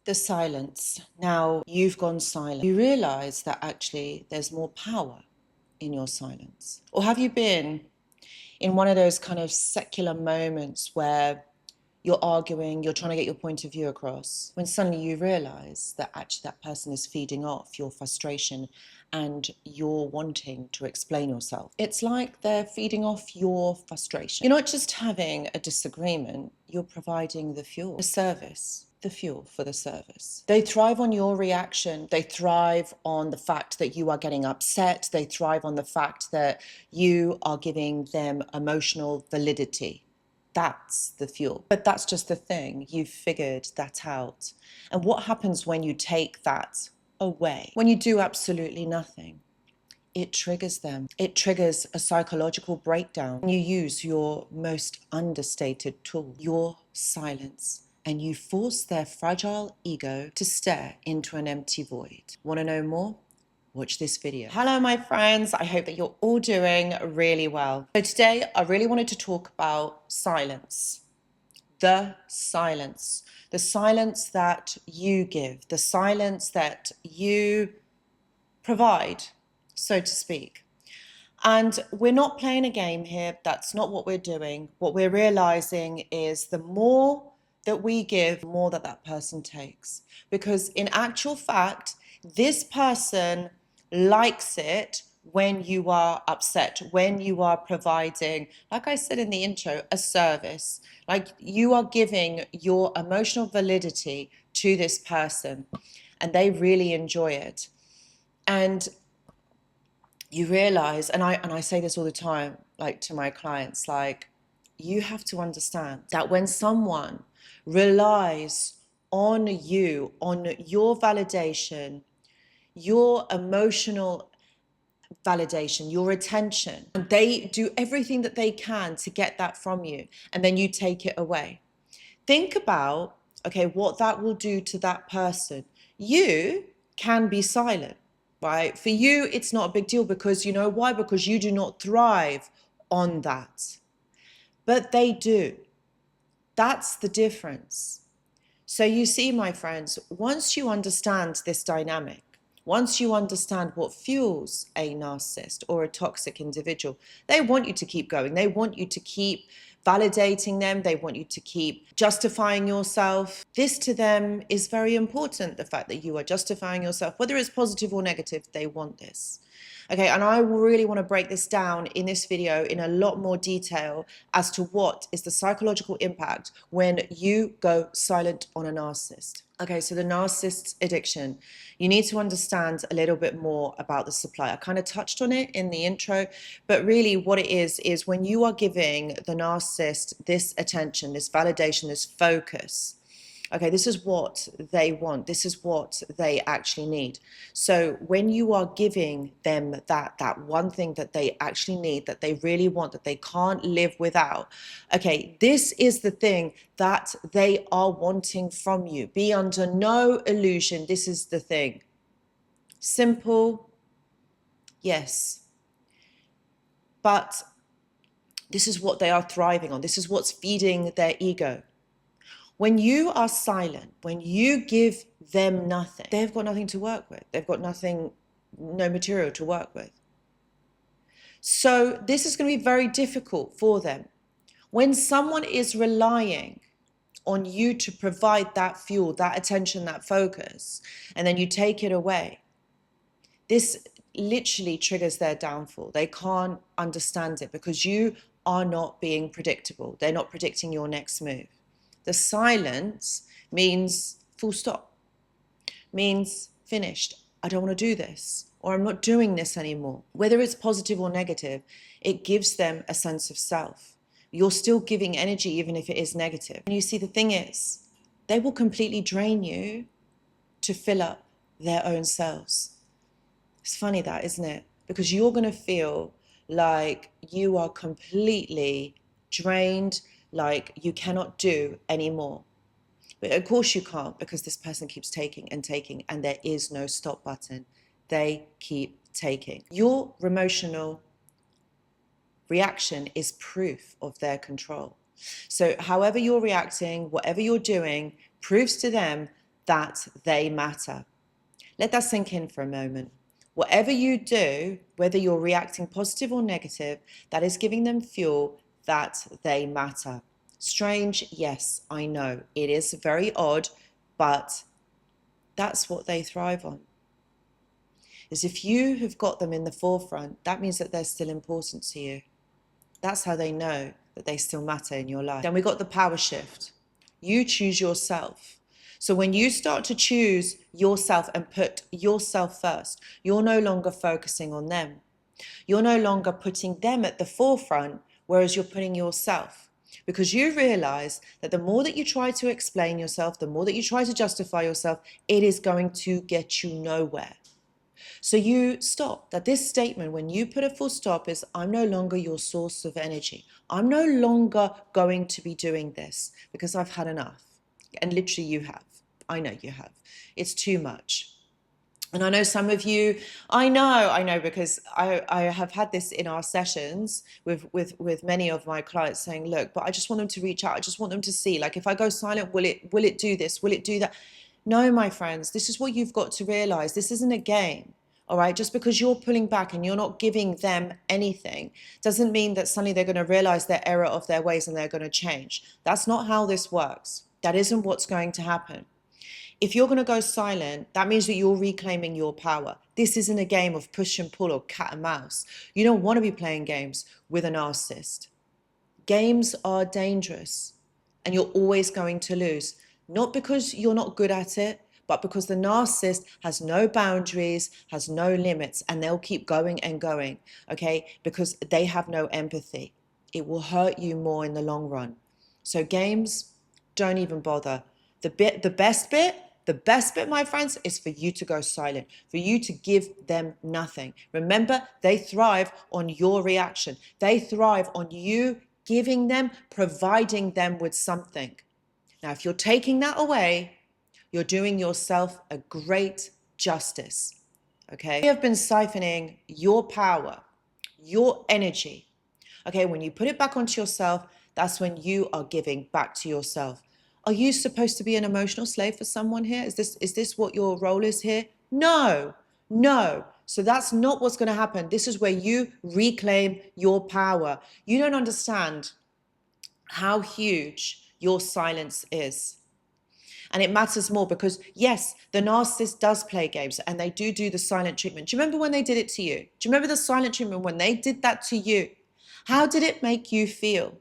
The silence. Now you've gone silent. You realize that actually there's more power in your silence. Or have you been in one of those kind of secular moments where you're arguing, you're trying to get your point of view across, when suddenly you realize that actually that person is feeding off your frustration and you're wanting to explain yourself? It's like they're feeding off your frustration. You're not just having a disagreement, you're providing the fuel, the service. The fuel for the service. They thrive on your reaction. They thrive on the fact that you are getting upset. They thrive on the fact that you are giving them emotional validity. That's the fuel. But that's just the thing. You've figured that out. And what happens when you take that away? When you do absolutely nothing? It triggers them. It triggers a psychological breakdown. You use your most understated tool, your silence, and you force their fragile ego to stare into an empty void. Want to know more? Watch this video. Hello, my friends. I hope that you're all doing really well. So today, I really wanted to talk about silence. The silence that you give, the silence that you provide, so to speak. And we're not playing a game here. That's not what we're doing. What we're realizing is the more that we give, the more that that person takes. Because in actual fact, this person likes it when you are upset, when you are providing, like I said in the intro, a service. Like you are giving your emotional validity to this person and they really enjoy it. And you realize, and I say this all the time, like to my clients, like you have to understand that when someone relies on you, on your validation, your emotional validation, your attention, and they do everything that they can to get that from you, and then you take it away. Think about, okay, what that will do to that person. You can be silent, right? For you, it's not a big deal because you know why? Because you do not thrive on that. But they do. That's the difference. So you see, my friends, once you understand this dynamic, once you understand what fuels a narcissist or a toxic individual, they want you to keep going. They want you to keep validating them. They want you to keep justifying yourself. This to them is very important, the fact that you are justifying yourself, whether it's positive or negative, they want this. Okay, and I really want to break this down in this video in a lot more detail as to what is the psychological impact when you go silent on a narcissist. Okay, so the narcissist addiction, you need to understand a little bit more about the supply. I kind of touched on it in the intro, but really what it is when you are giving the narcissist this attention, this validation, this focus. Okay, this is what they want. This is what they actually need. So when you are giving them that one thing that they actually need, that they really want, that they can't live without, okay, this is the thing that they are wanting from you. Be under no illusion. This is the thing. Simple, yes. But this is what they are thriving on. This is what's feeding their ego. When you are silent, when you give them nothing, they've got nothing to work with. They've got nothing, no material to work with. So this is going to be very difficult for them. When someone is relying on you to provide that fuel, that attention, that focus, and then you take it away, this literally triggers their downfall. They can't understand it because you are not being predictable. They're not predicting your next move. The silence means full stop, means finished. I don't want to do this, or I'm not doing this anymore. Whether it's positive or negative, it gives them a sense of self. You're still giving energy even if it is negative. And you see, the thing is, they will completely drain you to fill up their own selves. It's funny that, isn't it? Because you're going to feel like you are completely drained, like you cannot do anymore. But of course you can't, because this person keeps taking and taking, and there is no stop button. They keep taking. Your emotional reaction is proof of their control. So however you're reacting, whatever you're doing, proves to them that they matter. Let that sink in for a moment. Whatever you do, whether you're reacting positive or negative, that is giving them fuel that they matter. Strange, yes, I know. It is very odd, but that's what they thrive on. Is if you have got them in the forefront, that means that they're still important to you. That's how they know that they still matter in your life. Then we got the power shift. You choose yourself. So when you start to choose yourself and put yourself first, you're no longer focusing on them. You're no longer putting them at the forefront, whereas you're putting yourself. Because you realize that the more that you try to explain yourself, the more that you try to justify yourself, it is going to get you nowhere. So you stop. That this statement, when you put a full stop, is I'm no longer your source of energy. I'm no longer going to be doing this because I've had enough. And literally you have. I know you have. It's too much. And I know some of you, I know because I have had this in our sessions with many of my clients saying, look, but I just want them to reach out. I just want them to see, like, if I go silent, will it do this? Will it do that? No, my friends, this is what you've got to realize. This isn't a game. All right, just because you're pulling back and you're not giving them anything doesn't mean that suddenly they're going to realize their error of their ways and they're going to change. That's not how this works. That isn't what's going to happen. If you're going to go silent, that means that you're reclaiming your power. This isn't a game of push and pull or cat and mouse. You don't want to be playing games with a narcissist. Games are dangerous and you're always going to lose. Not because you're not good at it, but because the narcissist has no boundaries, has no limits, and they'll keep going and going, okay? Because they have no empathy. It will hurt you more in the long run. So games, don't even bother. The best bit, my friends, is for you to go silent, for you to give them nothing. Remember, they thrive on your reaction. They thrive on you giving them, providing them with something. Now, if you're taking that away, you're doing yourself a great justice, okay? You have been siphoning your power, your energy, okay? When you put it back onto yourself, that's when you are giving back to yourself. Are you supposed to be an emotional slave for someone here? Is this what your role is here? No. So that's not what's going to happen. This is where you reclaim your power. You don't understand how huge your silence is. And it matters more because, yes, the narcissist does play games and they do the silent treatment. Do you remember when they did it to you? Do you remember the silent treatment when they did that to you? How did it make you feel?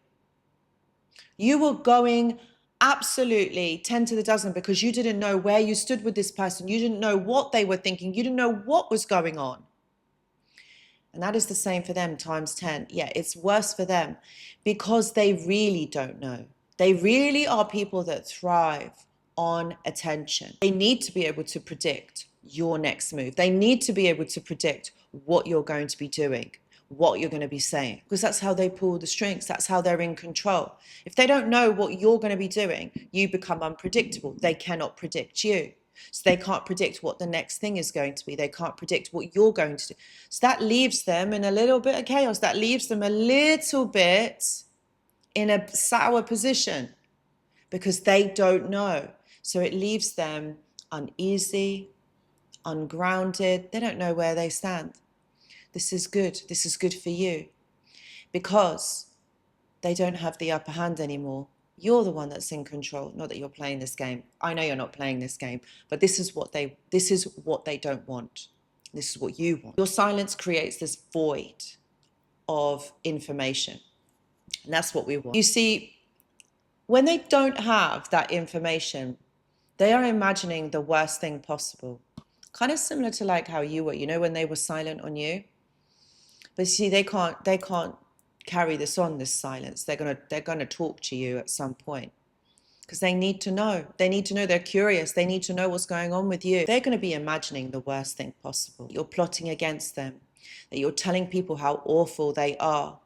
You were going absolutely 10 to the dozen because you didn't know where you stood with this person. You didn't know what they were thinking. You didn't know what was going on. And that is the same for them times 10. Yeah, it's worse for them because they really don't know. They really are people that thrive on attention. They need to be able to predict your next move. They need to be able to predict what you're going to be doing, what you're going to be saying, because that's how they pull the strings. That's how they're in control. If they don't know what you're going to be doing, you become unpredictable. They cannot predict you. So they can't predict what the next thing is going to be. They can't predict what you're going to do. So that leaves them in a little bit of chaos. That leaves them a little bit in a sour position because they don't know. So it leaves them uneasy, ungrounded. They don't know where they stand. This is good. This is good for you because they don't have the upper hand anymore. You're the one that's in control. Not that you're playing this game. I know you're not playing this game, but this is what they don't want. This is what you want. Your silence creates this void of information. And that's what we want. You see, when they don't have that information, they are imagining the worst thing possible. Kind of similar to like how you were, you know, when they were silent on you. But see, they can't carry this on, this silence. They're gonna talk to you at some point because they need to know. They need to know. They're curious. They need to know what's going on with you. They're going to be imagining the worst thing possible. You're plotting against them, that you're telling people how awful they are.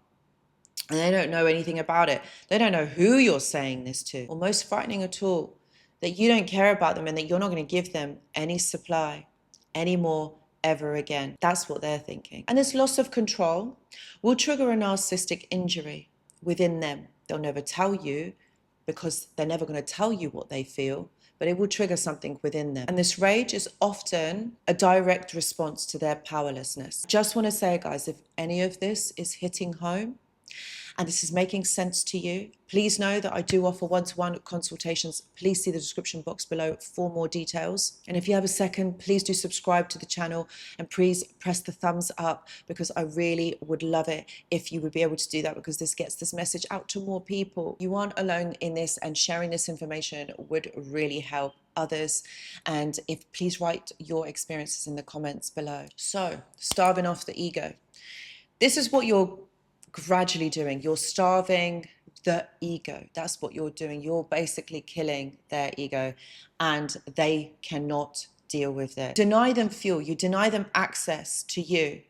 And they don't know anything about it. They don't know who you're saying this to. Or most frightening of all, that you don't care about them and that you're not going to give them any supply anymore ever again. That's what they're thinking. And this loss of control will trigger a narcissistic injury within them. They'll never tell you because they're never going to tell you what they feel, but it will trigger something within them. And this rage is often a direct response to their powerlessness. Just want to say, guys, if any of this is hitting home, and this is making sense to you, please know that I do offer one-to-one consultations. Please see the description box below for more details. And if you have a second, please do subscribe to the channel and please press the thumbs up, because I really would love it if you would be able to do that, because this gets this message out to more people. You aren't alone in this, and sharing this information would really help others. And please write your experiences in the comments below. So, starving off the ego. This is what you're gradually doing. You're starving the ego. That's what you're doing. You're basically killing their ego, and they cannot deal with it. Deny them fuel. You deny them access to you,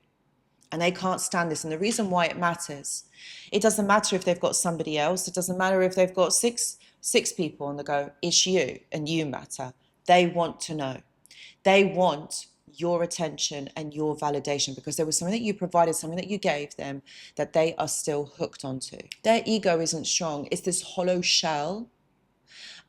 and they can't stand this. And the reason why it matters, it doesn't matter if they've got somebody else. It doesn't matter if they've got six people on the go. It's you, and you matter. They want to know. They want your attention and your validation, because there was something that you provided, something that you gave them, that they are still hooked onto. Their ego isn't strong. It's this hollow shell,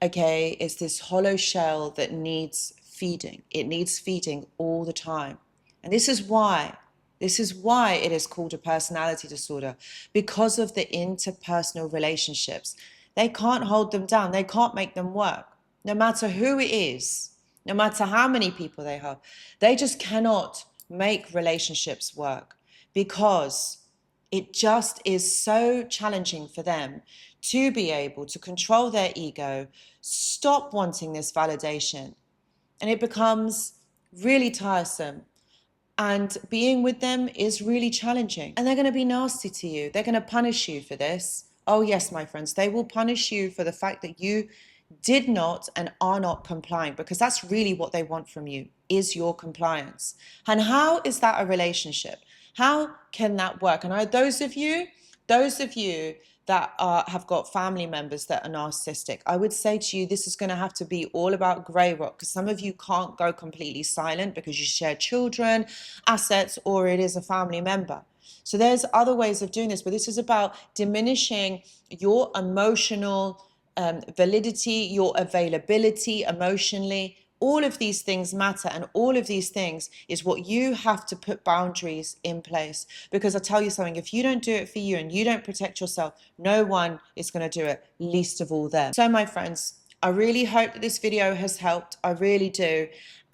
okay? It's this hollow shell that needs feeding. It needs feeding all the time. And this is why it is called a personality disorder, because of the interpersonal relationships. They can't hold them down. They can't make them work, no matter who it is. No matter how many people they have, they just cannot make relationships work, because it just is so challenging for them to be able to control their ego, stop wanting this validation, and it becomes really tiresome. And being with them is really challenging. And they're going to be nasty to you. They're going to punish you for this. Oh yes, my friends, they will punish you for the fact that you did not and are not complying, because that's really what they want from you, is your compliance. And how is that a relationship? How can that work? And those of you that have got family members that are narcissistic, I would say to you, this is going to have to be all about grey rock, because some of you can't go completely silent because you share children, assets, or it is a family member. So there's other ways of doing this, but this is about diminishing your emotional validity, your availability emotionally. All of these things matter, and all of these things is what you have to put boundaries in place. Because I tell you something, if you don't do it for you and you don't protect yourself, no one is going to do it, least of all them. So my friends, I really hope that this video has helped. I really do.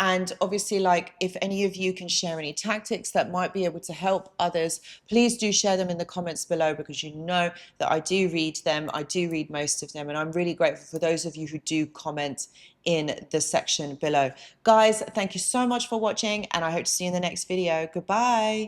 And obviously, like, if any of you can share any tactics that might be able to help others, please do share them in the comments below, because you know that I do read them. I do read most of them. And I'm really grateful for those of you who do comment in the section below. Guys, thank you so much for watching, and I hope to see you in the next video. Goodbye.